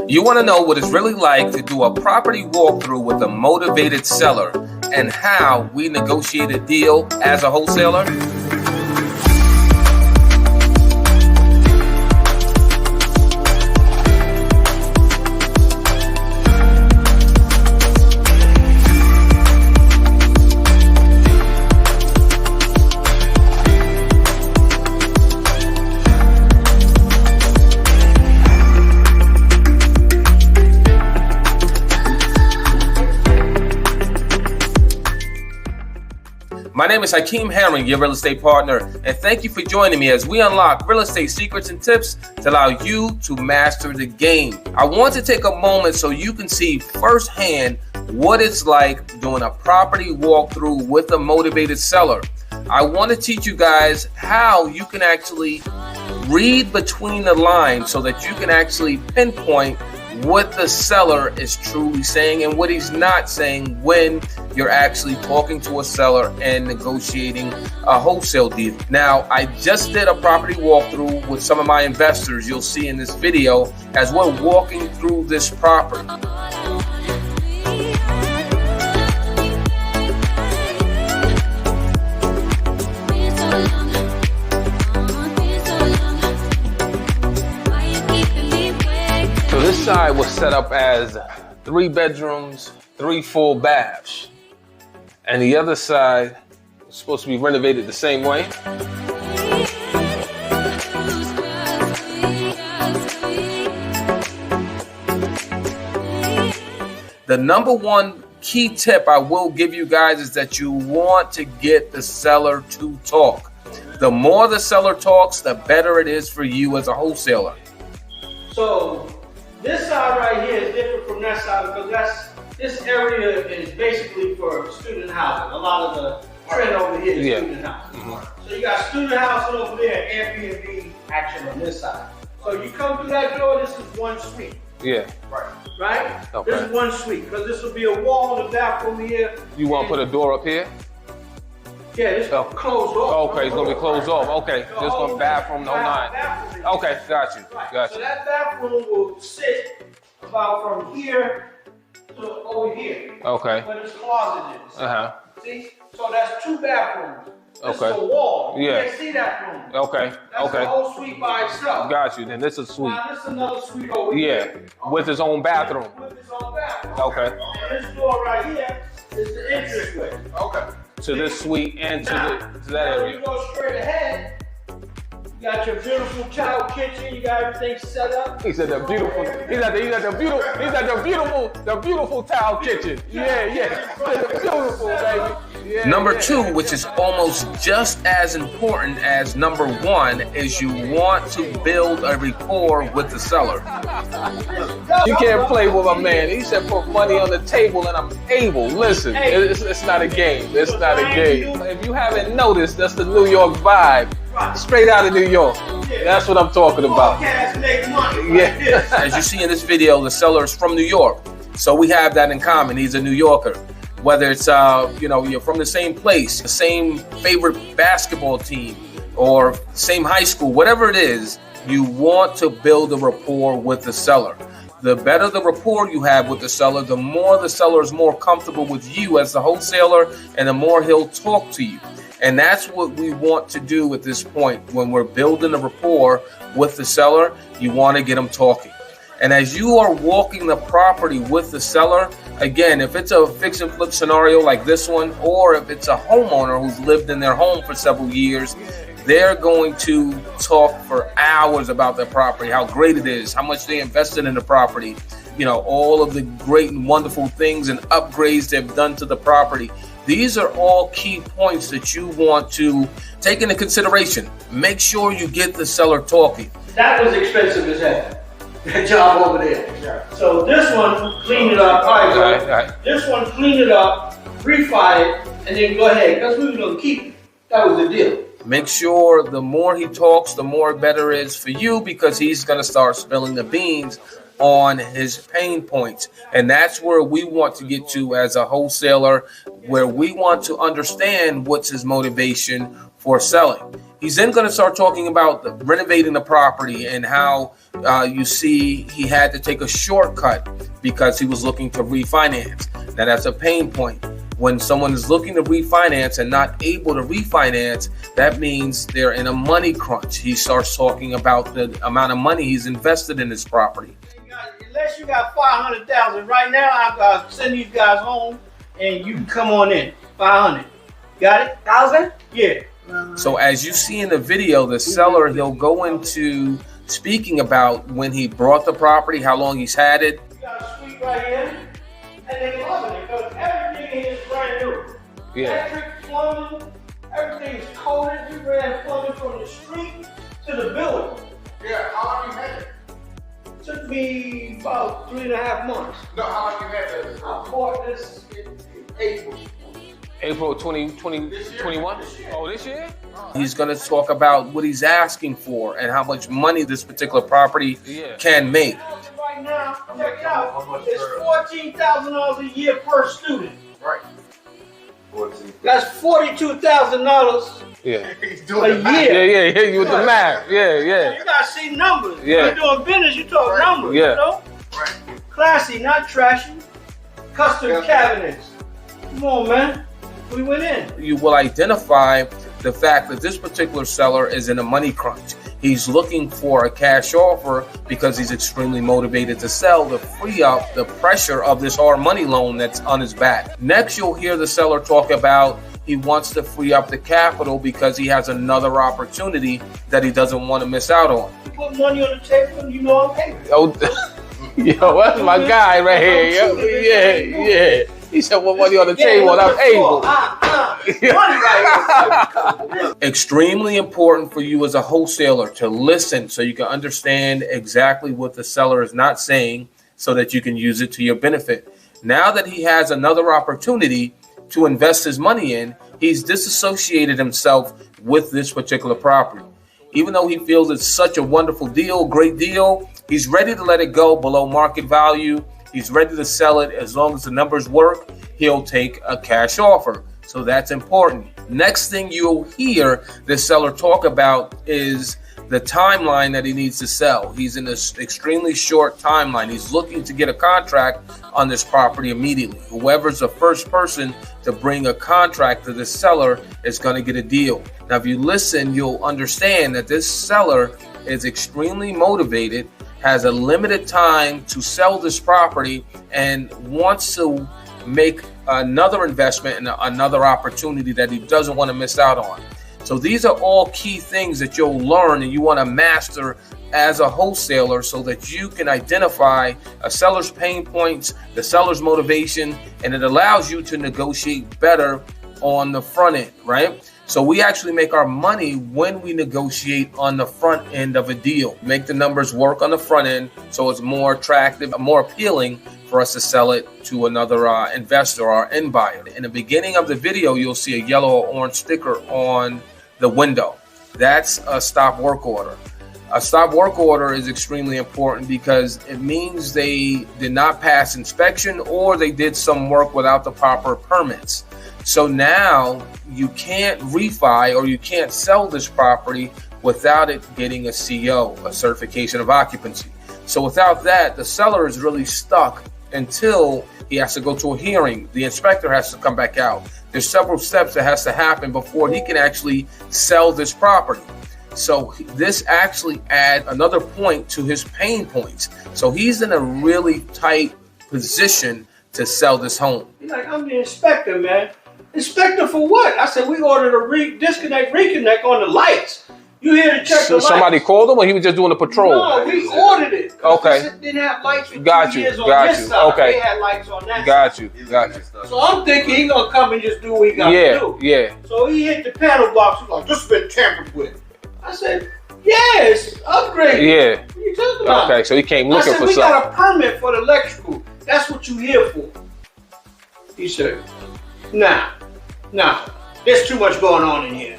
You want to know what it's really like to do a property walkthrough with a motivated seller and how we negotiate a deal as a wholesaler? My name is Hakeem Herring, your real estate partner, and thank you for joining me as we unlock real estate secrets and tips to allow you to master the game. I want to take a moment so you can see firsthand what it's like doing a property walkthrough with a motivated seller. I want to teach you guys how you can actually read between the lines so that you can actually pinpoint what the seller is truly saying and what he's not saying when you're actually talking to a seller and negotiating a wholesale deal. Now, I just did a property walkthrough with some of my investors you'll see in this video as we're walking through this property. This side was set up as 3 bedrooms, 3 full baths. And the other side was supposed to be renovated the same way. The number one key tip I will give you guys is that you want to get the seller to talk. The more the seller talks, the better it is for you as a wholesaler. So this side right here is different from that side because this area is basically for student housing. A lot of the trend over here is student housing. Mm-hmm. So you got student housing over there and Airbnb action on this side. So you come through that door, this is one suite. Yeah. Right? Okay. This is one suite because this will be a wall in the bathroom here. You want to put a door up here? Yeah, this is closed off. Okay, it's going to be closed off. Okay, this one bathroom, no nine. Okay, got you. Right. So that bathroom will sit about from here to over here. Okay. Where this closet is. Uh-huh. See? So that's 2 bathrooms. This Okay. is a wall. Yeah. You can't see that room. Okay. That's the whole suite by itself. Got you. Then this is a suite. Now this is another suite over here. Yeah, with his own bathroom. With its own bathroom. Okay. And this door right here is the entranceway. Okay. To this suite and to that Now area. you go straight ahead. You got your beautiful child kitchen. You got everything set up. He said the beautiful. He's at the beautiful tile kitchen. Yeah. Beautiful, baby. Yeah, number 2, which is almost just as important as number 1, is you want to build a rapport with the seller. You can't play with a man. He said put money on the table and I'm able. Listen, it's not a game. It's not a game. If you haven't noticed, that's the New York vibe. Straight out of New York. That's what I'm talking about. Make money. Yeah. As you see in this video, the seller is from New York. So we have that in common. He's a New Yorker. Whether it's, you're from the same place, the same favorite basketball team, or same high school, whatever it is, you want to build a rapport with the seller. The better the rapport you have with the seller, the more the seller is more comfortable with you as the wholesaler, and the more he'll talk to you. And that's what we want to do at this point. When we're building a rapport with the seller, you want to get them talking. And as you are walking the property with the seller, again, if it's a fix and flip scenario like this one, or if it's a homeowner who's lived in their home for several years, they're going to talk for hours about their property, how great it is, how much they invested in the property, all of the great and wonderful things and upgrades they've done to the property. These are all key points that you want to take into consideration. Make sure you get the seller talking. That was expensive as hell. That job over there. Yeah. So this one, clean it up. All right. This one, clean it up, refi it, and then go ahead. Because we were going to keep it. That was the deal. Make sure the more he talks, the more better it is for you, because he's going to start spilling the beans on his pain points. And that's where we want to get to as a wholesaler, where we want to understand what's his motivation for selling. He's then going to start talking about renovating the property and how you see he had to take a shortcut because he was looking to refinance. Now, that's a pain point. When someone is looking to refinance and not able to refinance, that means they're in a money crunch. He starts talking about the amount of money he's invested in his property. Unless you got $500,000 right now, I'll send these guys home and you can come on in. 500. Got it? 1,000? Yeah. So as you see in the video, the seller, he'll go into speaking about when he brought the property, how long he's had it. You got a suite right here, and they loving it because everything here is brand new. Yeah. Electric, plumbing, everything is coated. You ran plumbing from the street to the building. Yeah, how long you had it? Took me about 3.5 months. No, how long you had it? I bought this in April. April 2021? Oh, this year? He's going to talk about what he's asking for and how much money this particular property can make. Right now, check it out. It's $14,000 a year per student. Right. That's $42,000 Yeah. He's doing a year. Yeah, you with the math. Yeah. You gotta see numbers. Yeah. When you're doing business, you talk numbers. Yeah. You know? Right. Classy, not trashy. Custom cabinets. Come on, man. We went in. You will identify the fact that this particular seller is in a money crunch. He's looking for a cash offer because he's extremely motivated to sell to free up the pressure of this hard money loan that's on his back. Next, you'll hear the seller talk about he wants to free up the capital because he has another opportunity that he doesn't want to miss out on. You put money on the table and you know I'm paying. Oh, yo, that's my guy right here. Yo. Yeah. He said, "What money on the table?" I'm able. Money right. Extremely important for you as a wholesaler to listen so you can understand exactly what the seller is not saying so that you can use it to your benefit. Now that he has another opportunity to invest his money in, he's disassociated himself with this particular property. Even though he feels it's such a wonderful deal, great deal, he's ready to let it go below market value. He's ready to sell it as long as the numbers work. He'll take a cash offer. So that's important. Next thing you'll hear the seller talk about is the timeline that he needs to sell. He's in this extremely short timeline. He's looking to get a contract on this property immediately. Whoever's the first person to bring a contract to the seller is going to get a deal. Now, if you listen, you'll understand that this seller is extremely motivated, has a limited time to sell this property, and wants to make another investment and another opportunity that he doesn't want to miss out on. So these are all key things that you'll learn and you want to master as a wholesaler so that you can identify a seller's pain points, the seller's motivation, and it allows you to negotiate better on the front end, right? So we actually make our money when we negotiate on the front end of a deal. Make the numbers work on the front end so it's more attractive, more appealing for us to sell it to another investor or end buyer. In the beginning of the video, you'll see a yellow or orange sticker on the window. That's a stop work order. A stop work order is extremely important because it means they did not pass inspection or they did some work without the proper permits. So now you can't refi or you can't sell this property without it getting a CO, a certification of occupancy. So without that, the seller is really stuck until he has to go to a hearing. The inspector has to come back out. There's several steps that has to happen before he can actually sell this property. So this actually adds another point to his pain points. So he's in a really tight position to sell this home. He's like, I'm the inspector, man. Inspector for what? I said, we ordered a disconnect, reconnect on the lights. You here to check the lights? Somebody called him or he was just doing a patrol? No, we ordered it. Okay. They didn't have lights for Got 2 you, years on got this you. side. Okay. They had lights on that Got side. you. So I'm thinking he's going to come and just do what he got to do. Yeah. So he hit the panel box. He's like, this has been tampered with. I said, yes, upgrade. Yeah. What are you talking about? Okay, so he came looking I said, for we something. got a permit for the electrical. That's what you here for. He said, nah, there's too much going on in here.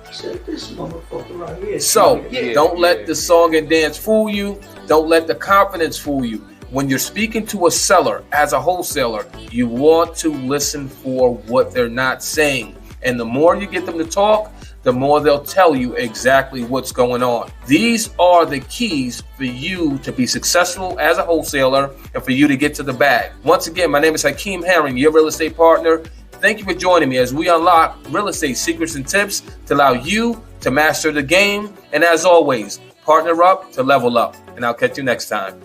I said, this motherfucker right here. So Yeah. don't let the song and dance fool you. Don't let the confidence fool you. When you're speaking to a seller as a wholesaler, you want to listen for what they're not saying. And the more you get them to talk, the more they'll tell you exactly what's going on. These are the keys for you to be successful as a wholesaler and for you to get to the bag. Once again, my name is Hakeem Herring, your real estate partner. Thank you for joining me as we unlock real estate secrets and tips to allow you to master the game. And as always, partner up to level up. And I'll catch you next time.